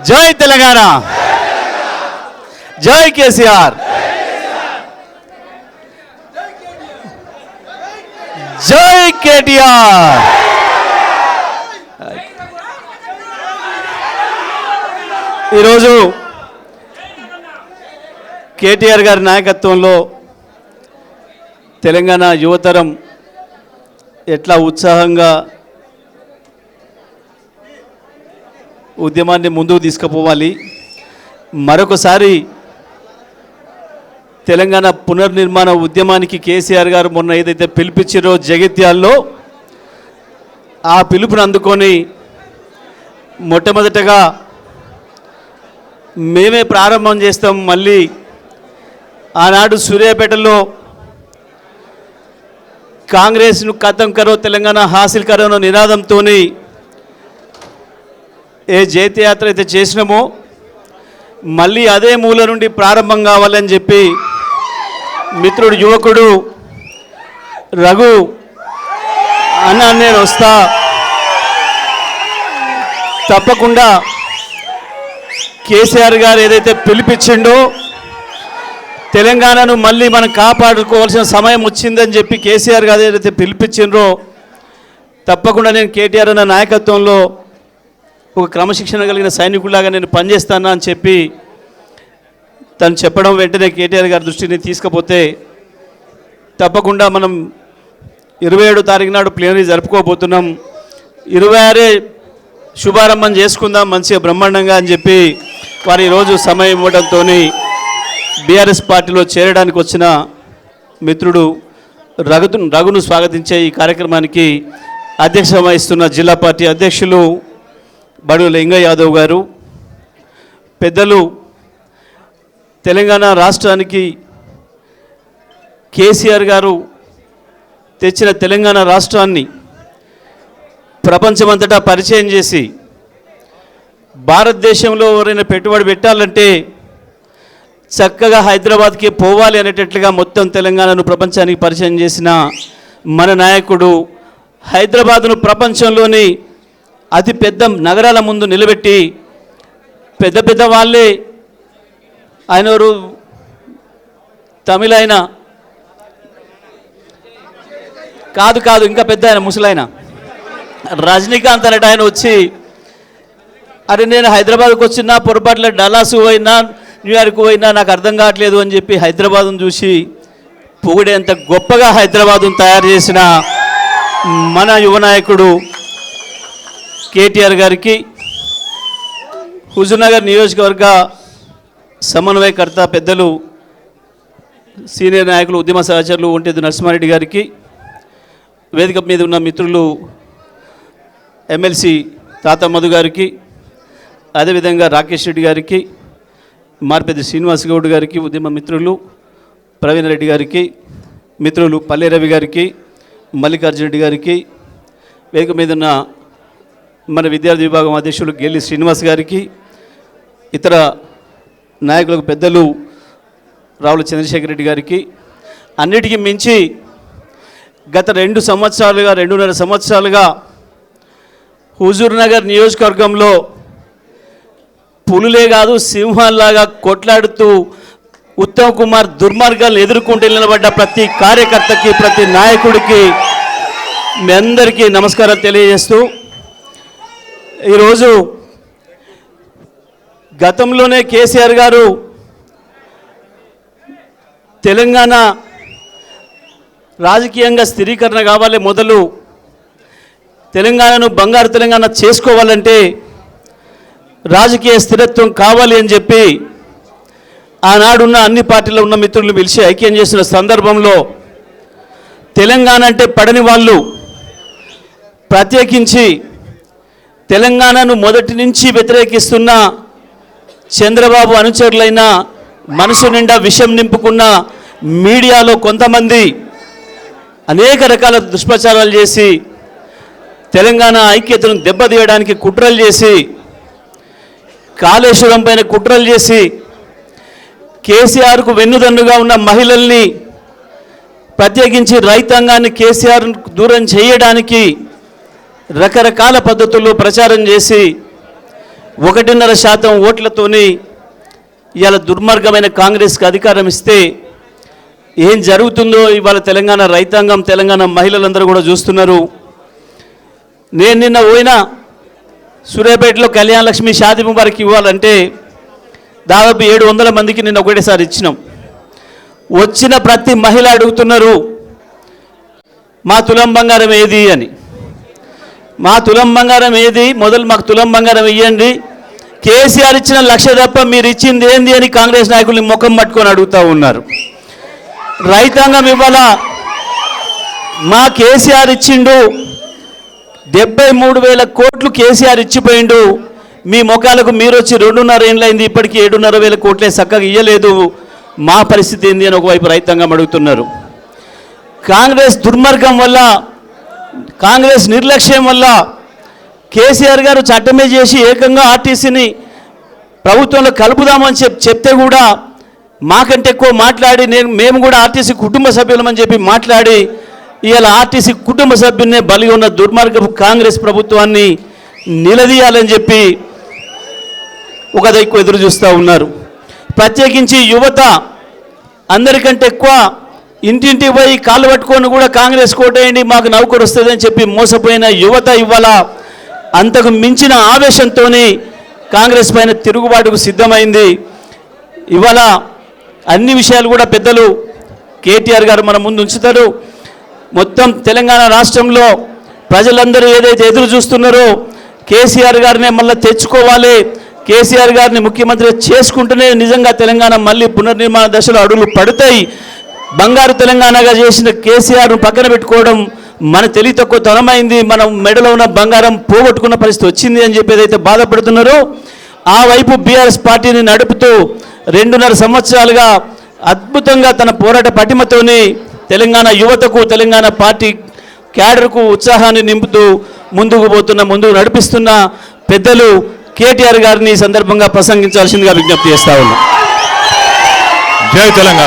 జై తెలంగాణ, జై కేసీఆర్, జై కేటీఆర్. ఈరోజు కేటీఆర్ గారి నాయకత్వంలో తెలంగాణ యువతరం ఎట్లా ఉత్సాహంగా ఉద్యమాన్ని ముందుకు తీసుకుపోవాలి, మరొకసారి తెలంగాణ పునర్నిర్మాణ ఉద్యమానికి కేసీఆర్ గారు మొన్న ఏదైతే పిలిపించారో జగిత్యాల్లో, ఆ పిలుపుని అందుకొని మొట్టమొదటగా మేమే ప్రారంభం చేస్తాం. మళ్ళీ ఆనాడు సూర్యాపేటలో కాంగ్రెస్ను ఖతం కరో తెలంగాణ హాసిల్ కరో నినాదంతో ఏ జైత్యాత్ర అయితే చేసినామో మళ్ళీ అదే మూల నుండి ప్రారంభం కావాలని చెప్పి మిత్రుడు యువకుడు రఘు అన్న, నేను వస్తా, తప్పకుండా కేసీఆర్ గారు ఏదైతే పిలిపించిండో తెలంగాణను మళ్ళీ మనం కాపాడుకోవాల్సిన సమయం వచ్చిందని చెప్పి కేసీఆర్ గారు ఏదైతే పిలిపించిండ్రో తప్పకుండా నేను కేటీఆర్ అన్న నాయకత్వంలో ఒక క్రమశిక్షణ కలిగిన సైనికుడిలాగా నేను పనిచేస్తాను అని చెప్పి తను చెప్పడం వెంటనే కేటీఆర్ గారి దృష్టిని తీసుకపోతే తప్పకుండా మనం 27 తారీఖు నాడు ప్లేనరీ జరుపుకోబోతున్నాం. 26 శుభారంభం చేసుకుందాం మంచిగా బ్రహ్మాండంగా అని చెప్పి వారు ఈరోజు సమయం ఇవ్వడంతో బీఆర్ఎస్ పార్టీలో చేరడానికి వచ్చిన మిత్రుడు రఘును స్వాగతించే ఈ కార్యక్రమానికి అధ్యక్షత వహిస్తున్న జిల్లా పార్టీ అధ్యక్షులు బడుగుల లింగయ్య యాదవ్ గారు, పెద్దలు, తెలంగాణ రాష్ట్రానికి కేసీఆర్ గారు తెచ్చిన తెలంగాణ రాష్ట్రాన్ని ప్రపంచమంతటా పరిచయం చేసి భారతదేశంలో ఎవరైనా పెట్టుబడి పెట్టాలంటే చక్కగా హైదరాబాద్కి పోవాలి అనేటట్లుగా మొత్తం తెలంగాణను ప్రపంచానికి పరిచయం చేసిన మన నాయకుడు హైదరాబాదును ప్రపంచంలోని అతి పెద్ద నగరాల ముందు నిలబెట్టి పెద్ద పెద్ద వాళ్ళే, ఆయన తమిళ ఆయన కాదు ఇంకా పెద్ద ఆయన ముసలాయన రజనీకాంత్ అనేట ఆయన వచ్చి, అరే నేను హైదరాబాద్కి వచ్చినా పొరపాట్ల డల్లాస్ పోయినా న్యూయార్క్ పోయినా నాకు అర్థం కావట్లేదు అని చెప్పి హైదరాబాద్ను చూసి పొగిడేంత గొప్పగా హైదరాబాద్ను తయారు చేసిన మన యువ నాయకుడు కేటీఆర్ గారికి, హుజూర్నగర్ నియోజకవర్గ సమన్వయకర్త పెద్దలు సీనియర్ నాయకులు ఉద్యమ సహచరులు ఒంటేది నరసింహారెడ్డి గారికి, వేదిక మీద ఉన్న మిత్రులు ఎమ్మెల్సీ తాత మధు గారికి, అదేవిధంగా రాకేష్ రెడ్డి గారికి, మార్పెద్ది శ్రీనివాస్ గౌడ్ గారికి, ఉద్యమ మిత్రులు ప్రవీణ్ రెడ్డి గారికి, మిత్రులు పల్లె రవి గారికి, మల్లికార్జున రెడ్డి గారికి, వేదిక మీద ఉన్న మన విద్యార్థి విభాగం అధ్యక్షులు గెల్లి శ్రీనివాస్ గారికి, ఇతర నాయకులకు పెద్దలు రావుల చంద్రశేఖర్ రెడ్డి గారికి, అన్నిటికీ మించి గత 2.5 సంవత్సరాలుగా హుజూర్నగర్ నియోజకవర్గంలో పులులే కాదు సింహాల్లాగా కొట్లాడుతూ ఉత్తమ్ కుమార్ దుర్మార్గాలను ఎదుర్కొంటూ నిలబడ్డ ప్రతి కార్యకర్తకి, ప్రతి నాయకుడికి మీ అందరికీ నమస్కారం తెలియజేస్తూ, ఈరోజు గతంలోనే కేసీఆర్ గారు తెలంగాణ రాజకీయంగా స్థిరీకరణ కావాలి, మొదలు తెలంగాణను బంగారు తెలంగాణ చేసుకోవాలంటే రాజకీయ స్థిరత్వం కావాలి అని చెప్పి ఆనాడున్న అన్ని పార్టీలో ఉన్న మిత్రులను పిలిచి ఐక్యం చేసిన సందర్భంలో తెలంగాణ అంటే పడని వాళ్ళు, ప్రత్యేకించి తెలంగాణను మొదటి నుంచి వ్యతిరేకిస్తున్న చంద్రబాబు అనుచరులైన మనసు నిండా విషం నింపుకున్న మీడియాలో కొంతమంది అనేక రకాల దుష్ప్రచారాలు చేసి తెలంగాణ ఐక్యతను దెబ్బతీయడానికి కుట్రలు చేసి, కాళేశ్వరం పైన కుట్రలు చేసి, కేసీఆర్కు వెన్నుదన్నుగా ఉన్న మహిళల్ని, ప్రత్యేకించి రైతాంగాన్ని కేసీఆర్ దూరం చేయడానికి రకరకాల పద్ధతుల్లో ప్రచారం చేసి 1.5% ఓట్లతోని ఇవాళ దుర్మార్గమైన కాంగ్రెస్కి అధికారం ఇస్తే ఏం జరుగుతుందో ఇవాళ తెలంగాణ రైతాంగం, తెలంగాణ మహిళలందరూ కూడా చూస్తున్నారు. నేను నిన్న పోయినా సూర్యాపేటలో కళ్యాణ లక్ష్మి షాదీ ముబారక్ ఇవ్వాలంటే దాదాపు 700 మందికి నిన్న ఒకటేసారి ఇచ్చినాం. వచ్చిన ప్రతి మహిళ అడుగుతున్నారు, మా తులం బంగారం ఏది అని. మా తులం బంగారం ఏది, మొదలు మాకు తులం బంగారం ఇవ్వండి, కేసీఆర్ ఇచ్చిన 1,00,000 తప్ప మీరు ఇచ్చింది ఏంది అని కాంగ్రెస్ నాయకుల్ని ముఖం పట్టుకొని అడుగుతూ ఉన్నారు. రైతాంగం ఇవాళ మా కేసీఆర్ ఇచ్చిండు, 73,000 కోట్లు కేసీఆర్ ఇచ్చిపోయిండు, మీ ముఖాలకు మీరు వచ్చి 2.5 ఏళ్ళైంది, ఇప్పటికీ 7,500 కోట్లే చక్కగా ఇయ్యలేదు, మా పరిస్థితి ఏంది అని ఒకవైపు రైతాంగం అడుగుతున్నారు. కాంగ్రెస్ దుర్మార్గం వల్ల, కాంగ్రెస్ నిర్లక్ష్యం వల్ల కేసీఆర్ గారు చట్టమే చేసి ఏకంగా ఆర్టీసీని ప్రభుత్వంలో కలుపుదామని చెప్తే కూడా మాకంటే ఎక్కువ మాట్లాడి మేము కూడా ఆర్టీసీ కుటుంబ సభ్యులమని చెప్పి మాట్లాడి ఇవాళ ఆర్టీసీ కుటుంబ సభ్యున్నే బలి ఉన్న దుర్మార్గపు కాంగ్రెస్ ప్రభుత్వాన్ని నిలదీయాలని చెప్పి ఒక దిక్కు ఎదురు చూస్తూ ఉన్నారు. ప్రత్యేకించి యువత అందరికంటే ఎక్కువ ఇంటింటికి పోయి కాళ్ళు పట్టుకొని కూడా కాంగ్రెస్ కోటేయండి మాకు నౌకరు వస్తుందని చెప్పి మోసపోయిన యువత ఇవాళ అంతకు మించిన ఆవేశంతో కాంగ్రెస్ పైన తిరుగుబాటుకు సిద్ధమైంది. ఇవాళ అన్ని విషయాలు కూడా పెద్దలు కేటీఆర్ గారు మన ముందు ఉంచుతారు. మొత్తం తెలంగాణ రాష్ట్రంలో ప్రజలందరూ ఏదైతే ఎదురు చూస్తున్నారో కేసీఆర్ గారినే మళ్ళీ తెచ్చుకోవాలి, కేసీఆర్ గారిని ముఖ్యమంత్రి చేసుకుంటేనే నిజంగా తెలంగాణ మళ్ళీ పునర్నిర్మాణ దశలో అడుగులు పడతాయి. బంగారు తెలంగాణగా చేసిన కేసీఆర్ను పక్కన పెట్టుకోవడం మన తెలివి తక్కువ తరమైంది, మనం మెడలో ఉన్న బంగారం పోగొట్టుకున్న పరిస్థితి వచ్చింది అని చెప్పి ఏదైతే బాధపడుతున్నారో ఆ వైపు బీఆర్ఎస్ పార్టీని నడుపుతూ 2.5 సంవత్సరాలుగా అద్భుతంగా తన పోరాట పటిమతోని తెలంగాణ యువతకు, తెలంగాణ పార్టీ క్యాడర్కు ఉత్సాహాన్ని నింపుతూ ముందుకు నడిపిస్తున్న పెద్దలు కేటీఆర్ గారిని ఈ సందర్భంగా ప్రసంగించాల్సిందిగా విజ్ఞప్తి చేస్తా ఉన్నాం. జై తెలంగాణ.